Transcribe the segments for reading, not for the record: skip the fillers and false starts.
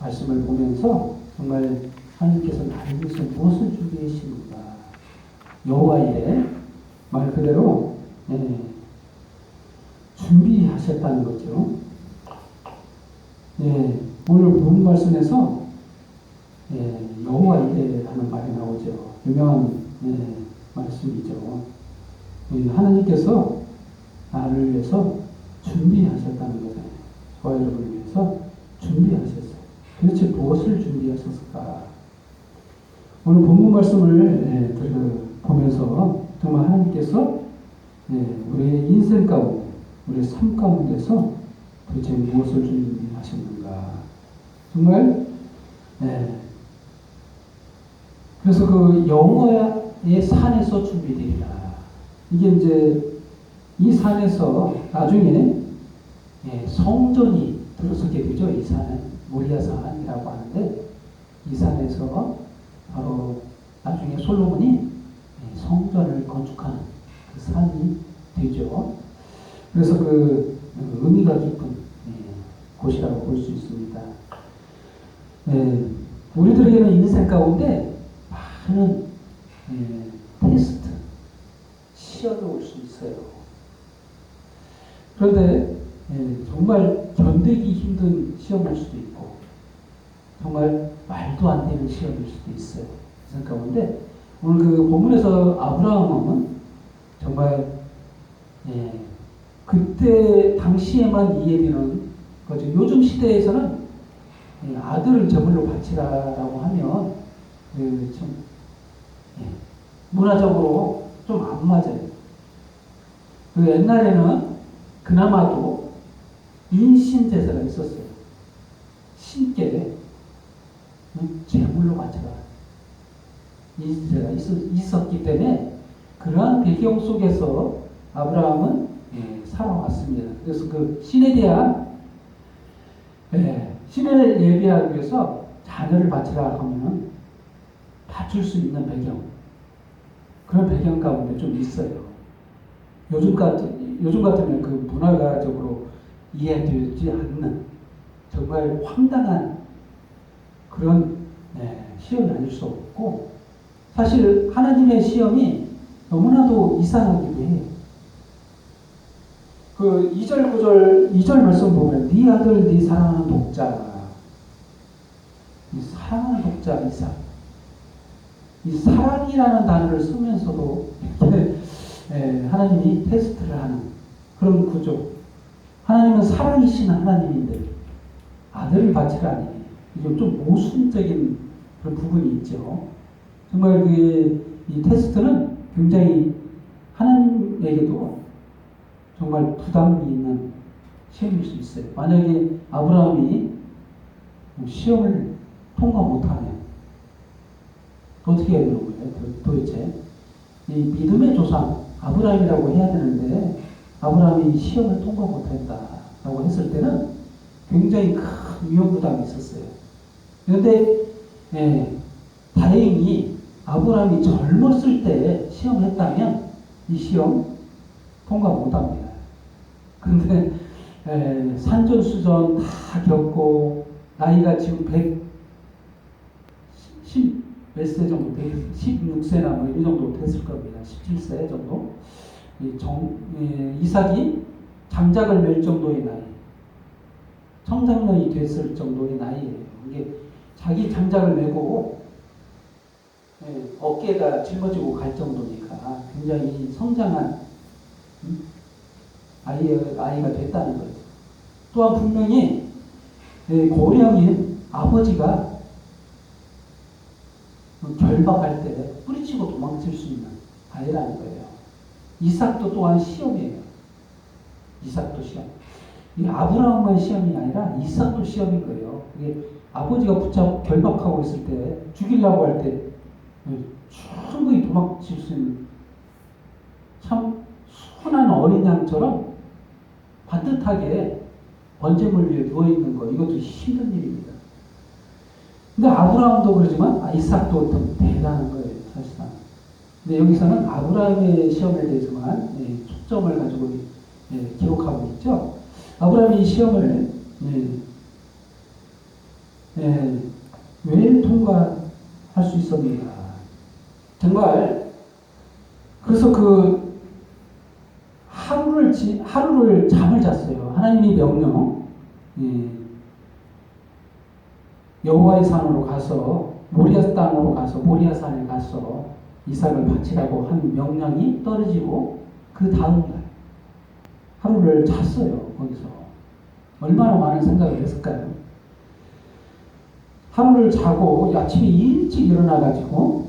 말씀을 보면서 정말 하나님께서 나를 위해서 무엇을 준비해 주시는가. 여호와 일에 말 그대로 준비하셨다는 거죠. 오늘 본 말씀에서 여호와 이레라는 말이 나오죠. 유명한 말씀이죠. 하나님께서 나를 위해서 준비하셨다는 거잖아요. 저와 여러분을 위해서 준비하셨어요. 도대체 무엇을 준비하셨을까? 오늘 본문 말씀을 보면서 정말 하나님께서 우리의 인생 가운데, 우리의 삶 가운데서 도대체 무엇을 준비하셨는가? 정말 그래서 그 여호와의 산에서 준비되리라. 이게 이제 이 산에서 나중에 성전이 들어서게 되죠. 이 산은 모리아산이라고 하는데 이 산에서 바로 나중에 솔로몬이 성전을 건축하는 그 산이 되죠. 그래서 그 의미가 깊은 곳이라고 볼 수 있습니다. 우리들에게는 인생 가운데 많은 테스트, 시험이 올 수 있어요. 그런데 정말 견디기 힘든 시험일 수도 있고 정말 말도 안 되는 시험일 수도 있어요. 인생 가운데 오늘 그 본문에서 아브라함은 정말 그때 당시에만 이해되는 거죠. 요즘 시대에서는 아들을 제물로 바치라라고 하면 좀 문화적으로 좀 안 맞아요. 그 옛날에는 그나마도 인신 제사가 있었어요. 신께 제물로 바쳐라. 인신 제사가 있었기 때문에 그러한 배경 속에서 아브라함은 살아왔습니다. 그래서 그 신에 대한 신을 예비하기 위해서 자녀를 바치라 하면은 바칠 수 있는 배경, 그런 배경 가운데 좀 있어요. 요즘 같으면 그 문화가적으로 이해되지 않는 정말 황당한 그런 시험이 아닐 수 없고, 사실 하나님의 시험이 너무나도 이상하기도 해요. 그 2절, 9절, 2절 말씀 보면 네 아들, 네 사랑하는 독자, 이 사랑하는 독자 이삭, 이 사랑이라는 단어를 쓰면서도 하나님이 테스트를 하는 그런 구조. 하나님은 사랑이신 하나님인데 아들을 바치라니 이게 좀 모순적인 그런 부분이 있죠. 정말 이 테스트는 굉장히 하나님에게도 정말 부담이 있는 시험일 수 있어요. 만약에 아브라함이 시험을 통과 못하면 어떻게 해야 되는 거예요? 도대체 이 믿음의 조상 아브라함이라고 해야 되는데 아브라함이 시험을 통과 못했다라고 했을 때는 굉장히 큰 위험 부담이 있었어요. 그런데 다행히 아브라함이 젊었을 때 시험했다면 이 시험 통과 못합니다. 그런데 산전수전 다 겪고 나이가 지금 110 몇 세 정도 16세나 뭐 이 정도 됐을 겁니다. 17세 정도. 이삭이 장작을 맬 정도의 나이, 청장년이 됐을 정도의 나이예요. 이게 자기 장작을 메고 어깨가 짊어지고 갈 정도니까 굉장히 성장한 아이가 됐다는 거죠. 또한 분명히 고령인 아버지가 결박할 때 뿌리치고 도망칠 수 있는 아이라는 거예요. 이삭도 또한 시험이에요. 이삭도 시험. 이 아브라함만 시험이 아니라 이삭도 시험인 거예요. 이게 아버지가 결박하고 있을 때 죽이려고 할 때 충분히 도망칠 수 있는 참 순한 어린 양처럼 반듯하게 번제물 위에 누워있는 거, 이것도 힘든 일입니다. 근데 아브라함도 그러지만 이삭도 더 대단한 거예요, 사실상. 근데 여기서는 아브라함의 시험에 대해서만 초점을 가지고 기록하고 있죠. 아브라함이 이 시험을 예, 왜 통과할 수 있었는가. 정말 그래서 그 하루를 잠을 잤어요. 하나님이 명령, 예, 여호와의 산으로 가서 모리아 땅으로 가서 모리아 산에 가서 이삭을 바치라고 한 명령이 떨어지고 그 다음 날 하루를 잤어요. 거기서 얼마나 많은 생각을 했을까요? 하루를 자고 아침에 일찍 일어나가지고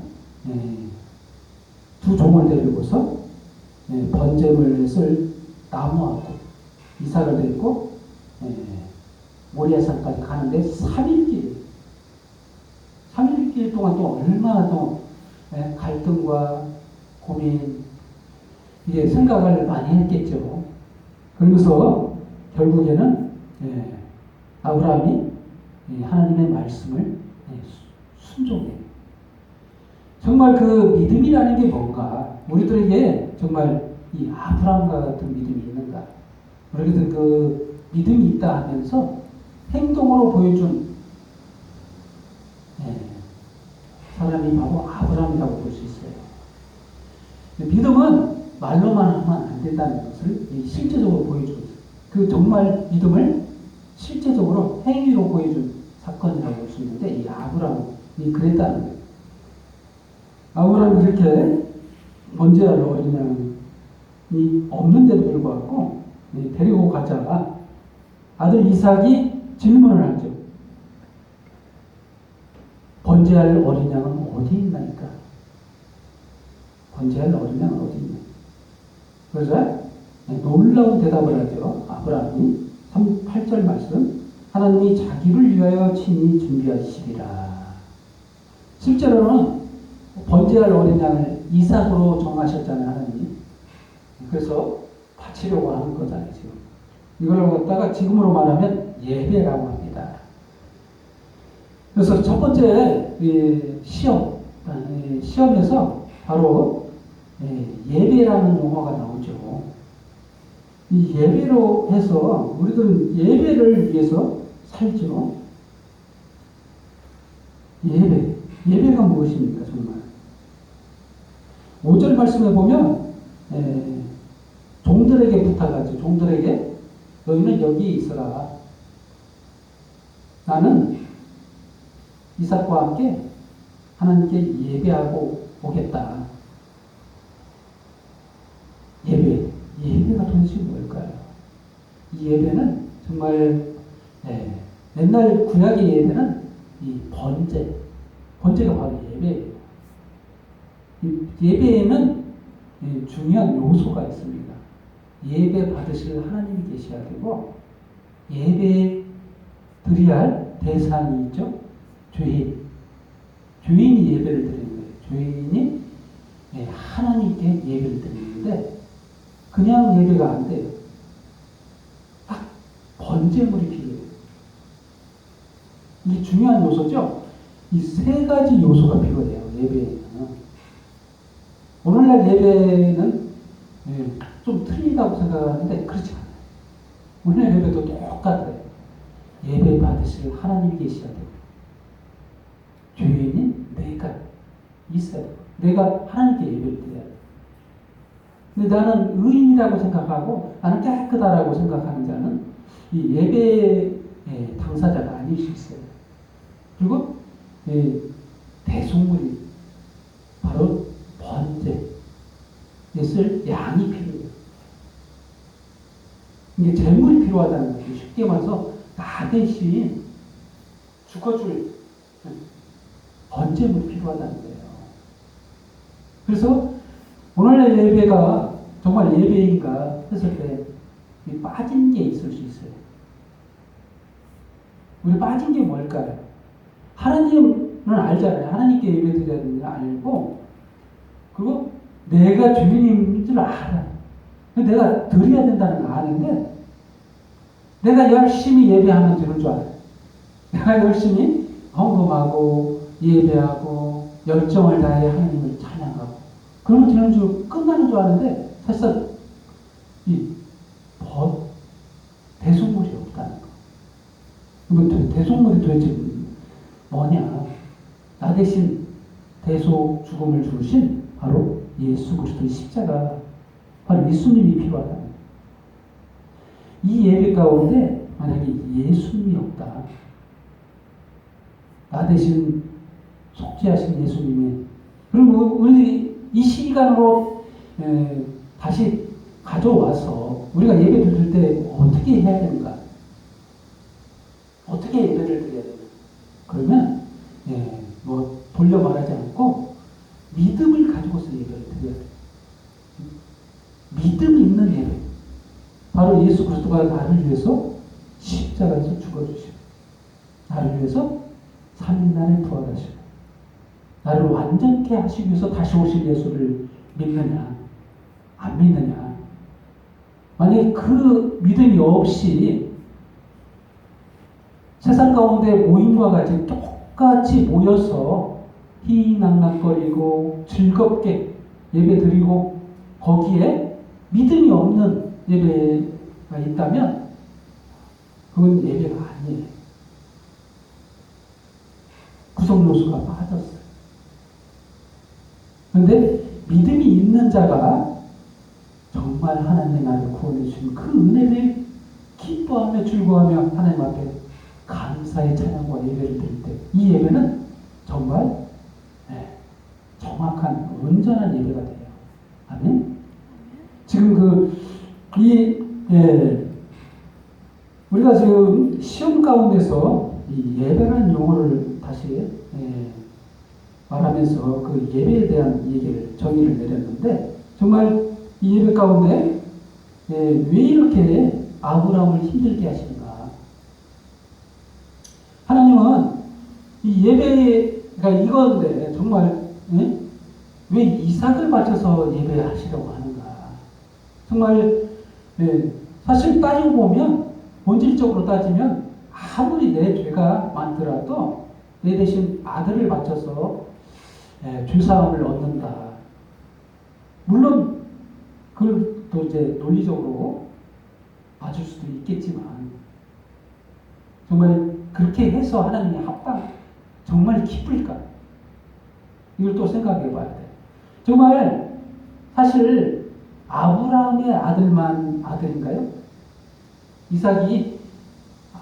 두 종을 데리고서 번제물을 쓸 나무하고 이삭을 데리고 모리아산까지 가는데 3일길 동안 또 얼마나 또 갈등과 고민, 이게 생각을 많이 했겠죠. 그러면서 결국에는 아브라함이 하나님의 말씀을 순종해요. 정말 그 믿음이라는 게 뭔가, 우리들에게 정말 이 아브라함과 같은 믿음이 있는가? 우리들 그 믿음이 있다 하면서 행동으로 보여준 사람이 바로 아브라함이라고 볼 수 있어요. 믿음은 말로만 하면 안 된다는 것을 실제적으로 보여주고 있어요. 그 정말 믿음을 실제적으로 행위로 보여준 사건이라고 볼 수 있는데, 이 아브라함이 그랬다는 거예요. 아브라함이 그렇게 번제할 어린 양이 없는데도 불구하고 데리고 가자가 아들 이삭이 질문을 하죠. 번제할 어린 양은 어디 있나니까? 번제할 어린 양은 어디 있나? 그러자 놀라운 대답을 하죠. 아브라함이 8절 말씀, 하나님이 자기를 위하여 친히 준비하시리라. 실제로는 번제할 어린 양을 이삭으로 정하셨잖아요, 하나님이. 그래서 바치려고 하는 거잖아요, 지금. 이걸 갖다가 지금으로 말하면 예배라고 합니다. 그래서 첫 번째 시험에서 바로 예배라는 용어가 나오죠. 이 예배로 해서 우리들은 예배를 위해서 살죠. 예배가 무엇입니까, 정말? 5절 말씀에 보면 종들에게 부탁하죠. 종들에게 너희는 여기 있어라. 나는 이삭과 함께 하나님께 예배하고 오겠다. 예배가 도대체 뭘까요? 이 예배는 정말 옛날 구약의 예배는 이 번제가 바로 예배예요. 이 예배에는 중요한 요소가 있습니다. 예배 받으실 하나님이 계셔야 되고, 예배 드려야 할 대상이 있죠. 죄인이 예배를 드리는 거예요. 죄인이 하나님께 예배를 드리는데 그냥 예배가 안 돼요. 딱 번제물이 필요해요. 이게 중요한 요소죠. 이 세 가지 요소가 필요해요, 예배에는. 오늘날 예배는 좀 틀리다고 생각하는데 그렇지 않아요. 오늘날 예배도 똑같아요. 예배 받으실 하나님이 계셔야 되고, 죄인인 내가 있어야 되고, 내가 하나님께 예배를 드려야 돼요. 근데 나는 의인이라고 생각하고 나는 깨끗하다고 생각하는 자는 이 예배의 당사자가 아닐 수 있어요. 그리고 대속물이 바로 번제에 쓸 양이 필요해요. 이게 재물이 필요하다는 거죠. 쉽게 말해서 나 대신 죽어줄 번제물이 필요하다는 거예요. 그래서 오늘의 예배가 정말 예배인가 했을 때 빠진 게 있을 수 있어요. 우리 빠진 게 뭘까요? 하나님은 알잖아요. 하나님께 예배 드려야 되는 걸 알고, 그리고 내가 주인인 줄 알아. 내가 드려야 된다는 걸 아는데 내가 열심히 예배하면 되는 줄 알아요. 내가 열심히 헌금하고 예배하고 열정을 다해 하나님을 찬양하고 그러면 되는 줄, 끝나는 줄 아는데 사실 이 대속물이 없다는 거. 대속물이 도대체 뭐냐? 나 대신 대속 죽음을 주신 바로 예수 그리스도의 십자가, 바로 예수님이 필요하다. 이 예배 가운데 만약에 예수님이 없다, 나 대신 속죄하신 예수님의, 그리고 우리 이 시간으로 다시 가져와서 우리가 예배 드릴 때 어떻게 해야 되는가? 어떻게 예배를 드려야 되나? 그러면 뭐 돌려 말하지 않고 믿음을 가지고서 예배를 드려야 돼요. 믿음 있는 예배. 바로 예수 그리스도가 나를 위해서 십자가에서 죽어주시고, 나를 위해서 3일날에 부활하시고, 나를 완전케 하시기 위해서 다시 오실 예수를 믿느냐, 안 믿느냐. 만약에 그 믿음이 없이 세상 가운데 모임과 같이 똑같이 모여서 희희낙낙거리고 즐겁게 예배드리고 거기에 믿음이 없는 예배가 있다면 그건 예배가 아니에요. 구성 요소가 빠졌어요. 그런데 믿음이 있는 자가 정말 하나님의 나를 구원해 주신 그 은혜를 기뻐하며 즐거워하며 하나님 앞에 감사의 찬양과 예배를 드릴 때 이 예배는 정말 정확한 온전한 예배가 돼요. 아멘. 지금 우리가 지금 시험 가운데서 이 예배라는 용어를 다시 말하면서 그 예배에 대한 얘기를 정의를 내렸는데, 정말 이 예배 가운데 왜 이렇게 아브라함을 힘들게 하시는가? 하나님은 이 예배가 이건데 정말 왜 이삭을 바쳐서 예배하시려고 하는가? 정말 사실 따지고 보면, 본질적으로 따지면 아무리 내 죄가 많더라도 내 대신 아들을 바쳐서 죄사함을 얻는다. 물론 그걸 또 이제 논리적으로 봐줄 수도 있겠지만, 정말 그렇게 해서 하나님의 합당 정말 기쁠까? 이걸 또 생각해 봐야 돼. 정말 사실 아브라함의 아들만 아들인가요? 이삭이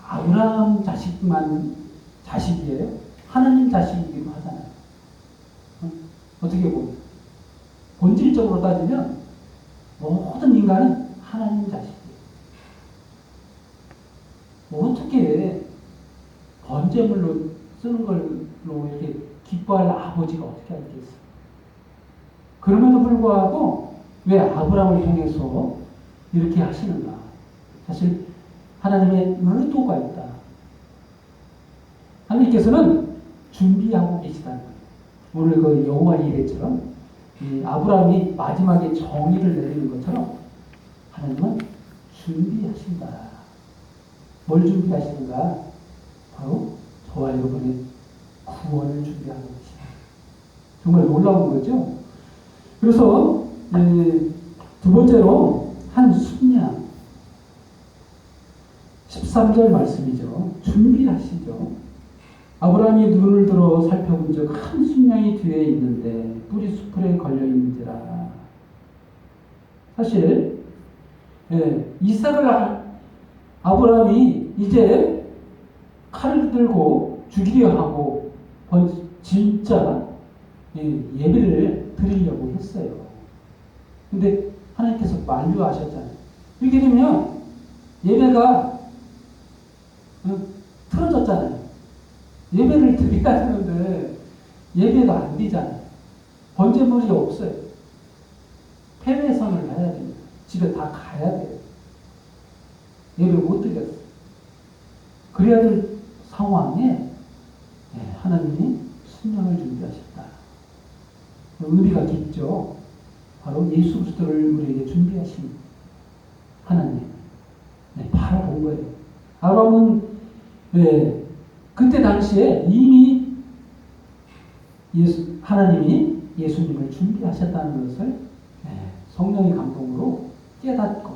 아브라함 자식만 자식이에요? 하나님 자식이기도 하잖아요. 어떻게 보면 본질적으로 따지면 모든 인간은 하나님 자식이에요. 어떻게 번제물로 쓰는 걸로 이렇게 기뻐할 아버지가 어떻게 알겠어? 그럼에도 불구하고 왜 아브라함을 통해서 이렇게 하시는가? 사실 하나님의 의도가 있다. 하나님께서는 준비하고 계시다는 거예요. 오늘 그 여호와 이레처럼 아브라함이 마지막에 정의를 내리는 것처럼 하나님은 준비하신다. 뭘 준비하시는가? 바로 저와 여러분의 구원을 준비하는 것이다. 정말 놀라운 거죠? 그래서 두 번째로 한 순양, 13절 말씀이죠. 준비하시죠. 아브라함이 눈을 들어 살펴본 적 한 순양이 뒤에 있는데 뿌리 수풀에 걸려 있는지라. 사실 이삭을 아브라함이 이제 칼을 들고 죽이려 하고 진짜 예배를 드리려고 했어요. 근데 하나님께서 만류하셨잖아요. 이렇게 되면 예배가 틀어졌잖아요. 예배를 드려야 되는데 예배가 안 되잖아요. 번제물이 없어요. 폐회선을 해야 됩니다. 집에 다 가야 돼요. 예배 못 드렸어요. 그래야 될 상황에 하나님이 순양을 준비하셨다. 의미가 깊죠. 바로 예수 그리스도를 우리에게 준비하신 하나님 바라본 거예요. 아브라함은 그때 당시에 이미 하나님이 예수님을 준비하셨다는 것을 성령의 감동으로 깨닫고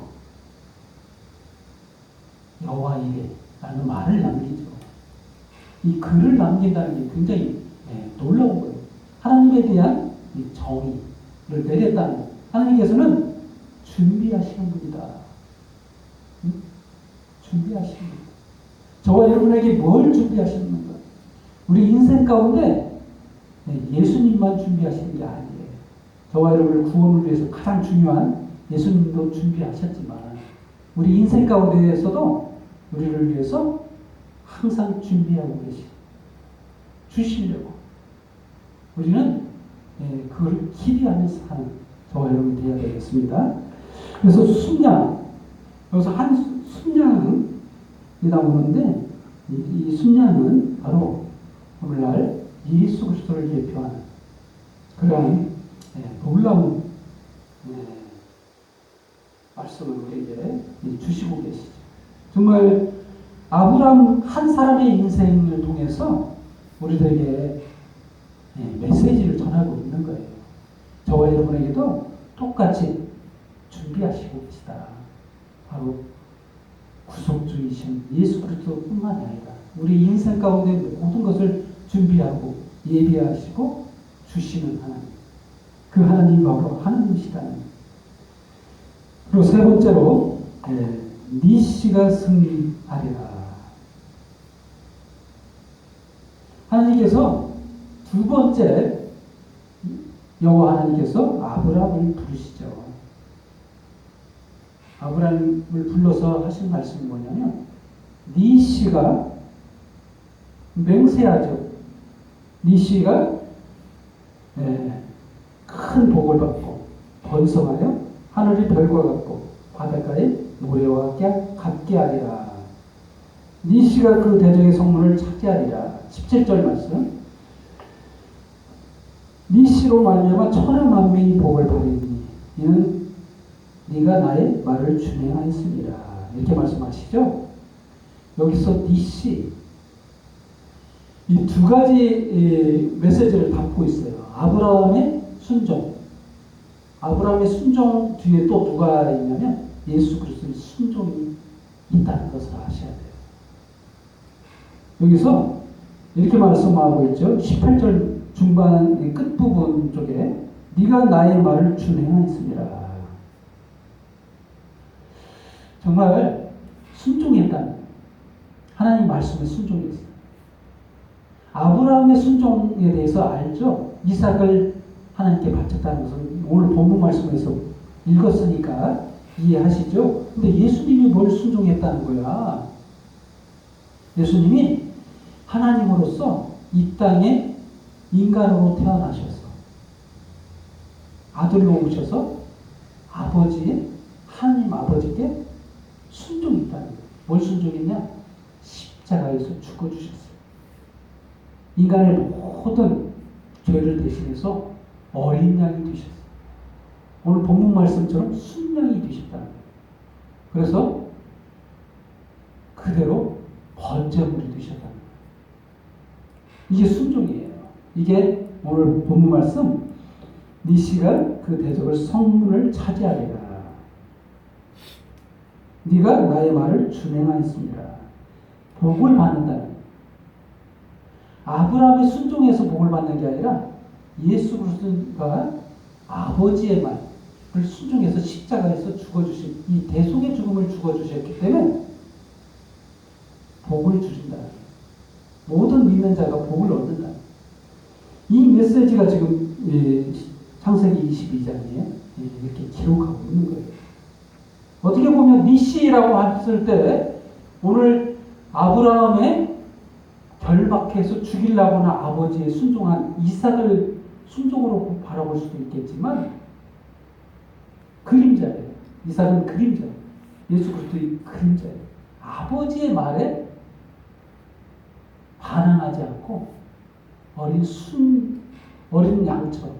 여호와 이레라는 말을 남기죠. 이 글을 남긴다는 게 굉장히 놀라운 거예요. 하나님에 대한 이 정의를 내렸다는 거예요. 하나님께서는 준비하시는 분이다. 응? 준비하시는 분이다. 저와 여러분에게 뭘 준비하시는 건가? 우리 인생 가운데 예수님만 준비하시는 게 아니에요. 저와 여러분을 구원을 위해서 가장 중요한 예수님도 준비하셨지만 우리 인생 가운데에서도 우리를 위해서 항상 준비하고 주시려고 우리는 그걸 기대하면서 하는 저와 여러분이 되어야 되겠습니다. 그래서 순양, 여기서 한 순양이 나오는데 이 순양은 바로 오늘날 예수 그리스도를 예표하는 그러한 놀라운 말씀을 우리에게 주시고 계시죠. 정말 아브라함 한 사람의 인생을 통해서 우리들에게 메시지를 전하고 있는 거예요. 저와 여러분에게도 똑같이 준비하시고 계시다. 바로 구속주이신 예수 그리스도뿐만이 아니라 우리 인생 가운데 모든 것을 준비하고 예비하시고 주시는 하나님. 그 하나님이 바로 하나님이시다는. 그리고 세 번째로 니시가 승리하리라. 하나님께서 두 번째 여호와 하나님께서 아브라함을 부르시죠. 아브라함을 불러서 하신 말씀이 뭐냐면 니시가 맹세하죠. 니시가 큰 복을 받고 번성하여 하늘의 별과 같고 바닷가의 모래와 같게 하리라. 니시가 그 대적의 성문을 차지하리라. 17절 말씀. 니시로 말미암아 천하 만민이 복을 받으니 이는 네가 나의 말을 준행하였습니다. 이렇게 말씀하시죠. 여기서 니시 이 두 가지 메시지를 담고 있어요. 아브라함의 순종. 아브라함의 순종 뒤에 또 누가 있냐면 예수 그리스도의 순종이 있다는 것을 아셔야 돼요. 여기서 이렇게 말씀하고 있죠. 18절 중반 끝부분 쪽에 네가 나의 말을 준행하였습니다. 정말 순종했다는 하나님 말씀에 순종했어요. 아브라함의 순종에 대해서 알죠. 이삭을 하나님께 바쳤다는 것을 오늘 본문 말씀에서 읽었으니까 이해하시죠. 근데 예수님이 뭘 순종했다는 거야. 예수님이 하나님으로서 이 땅에 인간으로 태어나셔서 아들로 오셔서 아버지의 하나님 아버지께 순종했다는 거예요. 뭘 순종했냐? 십자가에서 죽어주셨어요. 인간의 모든 죄를 대신해서 어린 양이 되셨어요. 오늘 본문 말씀처럼 순양이 되셨다는 거예요. 그래서 그대로 번제물이 되셨다는 거예요. 이게 순종이에요. 이게 오늘 본문 말씀 니시가 그 대적을 성문을 차지하리라. 네가 나의 말을 준행하였습니다. 복을 받는다는 아브라함의 순종에서 복을 받는 게 아니라 예수 그리스도가 아버지의 말을 순종해서 십자가에서 죽어주신 이 대속의 죽음을 죽어주셨기 때문에 복을 주신다. 모든 믿는 자가 복을 얻는다. 이 메시지가 지금 창세기 22장에 이렇게 기록하고 있는 거예요. 어떻게 보면 니시라고 했을 때 오늘 아브라함의 결박해서 죽이려고나 아버지의 순종한 이삭을 순종으로 바라볼 수도 있겠지만 그림자예요. 이삭은 그림자예요. 예수 그리스도의 그림자예요. 아버지의 말에 반항하지 않고 어린 양처럼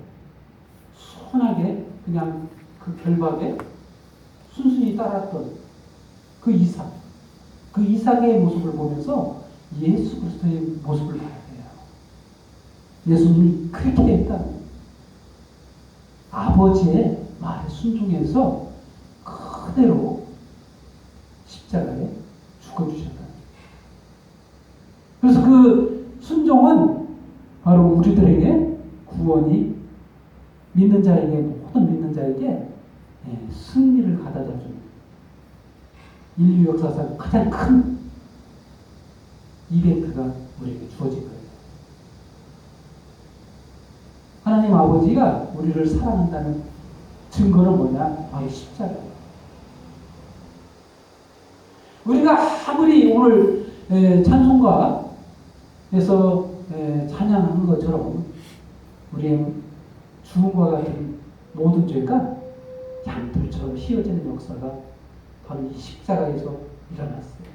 순하게 그냥 그 결박에 순순히 따랐던 그 이삭의 모습을 보면서 예수 그리스도의 모습을 봐야 돼요. 예수님이 그렇게 했다. 아버지의 말에 순종해서 그대로 십자가에 죽어주셨다. 그래서 그 우리들에게 구원이 믿는 자에게, 모든 믿는 자에게 승리를 가져다 주는 인류 역사상 가장 큰 이벤트가 우리에게 주어진 거예요. 하나님 아버지가 우리를 사랑한다는 증거는 뭐냐? 바로 십자가예요. 우리가 아무리 오늘 찬송가에서 찬양하는 것처럼 우리의 죽음과 같은 모든 죄가 양털처럼 휘어지는 역사가 바로 이 십자가에서 일어났어요.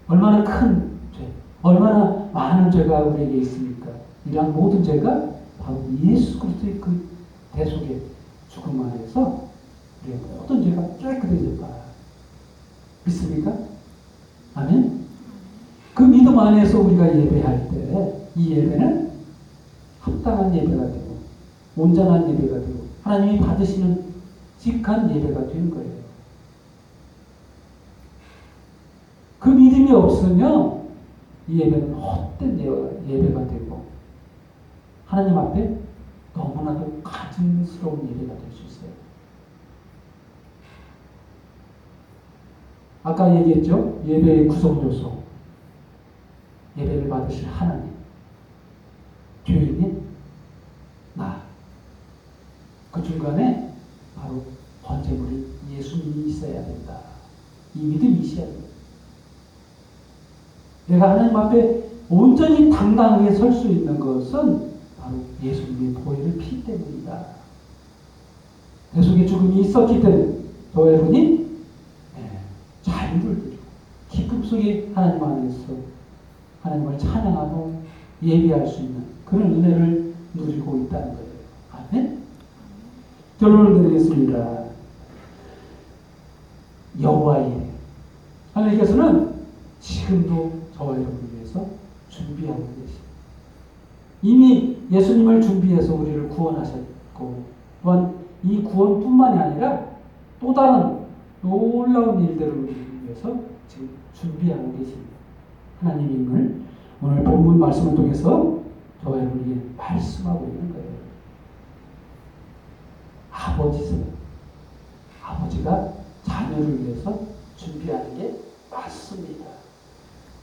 얼마나 큰 죄, 얼마나 많은 죄가 우리에게 있습니까? 이러한 모든 죄가 바로 예수 그리스도의 그 대속의 죽음 안에서 우리의 모든 죄가 깨끗해졌다. 믿습니까? 아멘? 그 믿음 안에서 우리가 예배할 때 이 예배는 합당한 예배가 되고 온전한 예배가 되고 하나님이 받으시는 직한 예배가 되는 거예요. 그 믿음이 없으면 이 예배는 헛된 예배가 되고 하나님 앞에 너무나도 가증스러운 예배가 될 수 있어요. 아까 얘기했죠? 예배의 구성요소. 예배를 받으실 하나님. 교인인 나. 그 중간에 바로 번제물이 예수님이 있어야 된다. 이 믿음이 있어야 된다. 내가 하나님 앞에 온전히 당당하게 설 수 있는 것은 바로 예수님의 보혈의 피 때문이다. 대속의 죽음이 있었기 때문에 저 여러분이 자유를 누리고 기쁨 속에 하나님 안에서 하나님을 찬양하고 예배할 수 있는 그런 은혜를 누리고 있다는 거예요. 아멘? 결론을 드리겠습니다. 여호와의 일. 하나님께서는 지금도 저와 여러분을 위해서 준비하고 계십니다. 이미 예수님을 준비해서 우리를 구원하셨고 또한 이 구원뿐만이 아니라 또 다른 놀라운 일들을 우리를 위해서 지금 준비하고 계십니다. 하나님임을 오늘 본문 말씀을 통해서 저와 여러분에게 말씀하고 있는 거예요. 아버지가 자녀를 위해서 준비하는 게 맞습니다.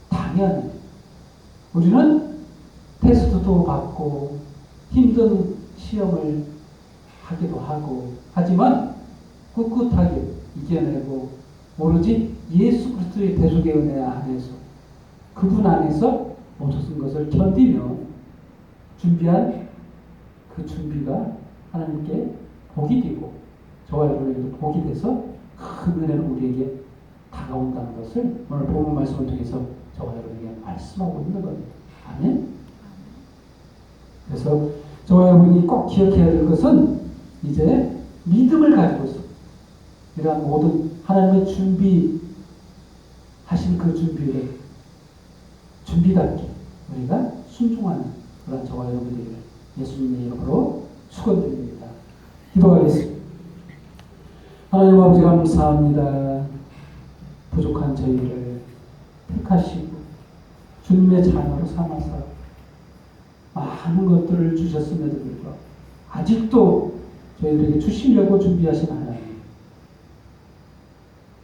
당연히 우리는 테스트도 받고 힘든 시험을 하기도 하고 하지만 꿋꿋하게 이겨내고 오로지 예수 그리스도의 대속의 은혜 안에서 그분 안에서 모든 것을 견디며 준비한 그 준비가 하나님께 복이 되고 저와 여러분에게도 복이 돼서 큰 은혜는 우리에게 다가온다는 것을 오늘 본문 말씀을 통해서 저와 여러분에게 말씀하고 있는 겁니다. 아멘? 그래서 저와 여러분이 꼭 기억해야 될 것은 이제 믿음을 가지고서 이러한 모든 하나님의 준비하신 그 준비답게 우리가 순종하는 그런 저와 여러분들에게 예수님의 이름으로 축원드립니다. 기도하겠습니다. 하나님 아버지 감사합니다. 부족한 저희를 택하시고 주님의 자녀로 삼아서 많은 것들을 주셨음에도 불구하고 아직도 저희들에게 주시려고 준비하신 하나님,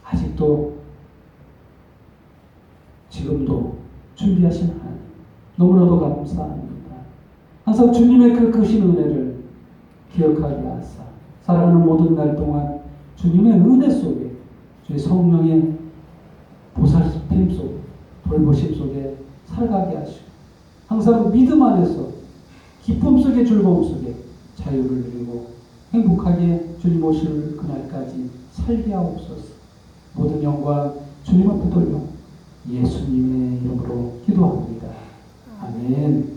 아직도 지금도 준비하신 하나님 너무나도 감사합니다. 항상 주님의 그 크신 은혜를 기억하게 하사 살아가는 모든 날 동안 주님의 은혜 속에 주의 성령의 보살핌 속에 돌보심 속에 살아가게 하시고 항상 믿음 안에서 기쁨 속에 즐거움 속에 자유를 누리고 행복하게 주님 오실 그날까지 살게 하옵소서. 모든 영광 주님 앞에 돌려 예수님의 이름으로 기도합니다. 아멘.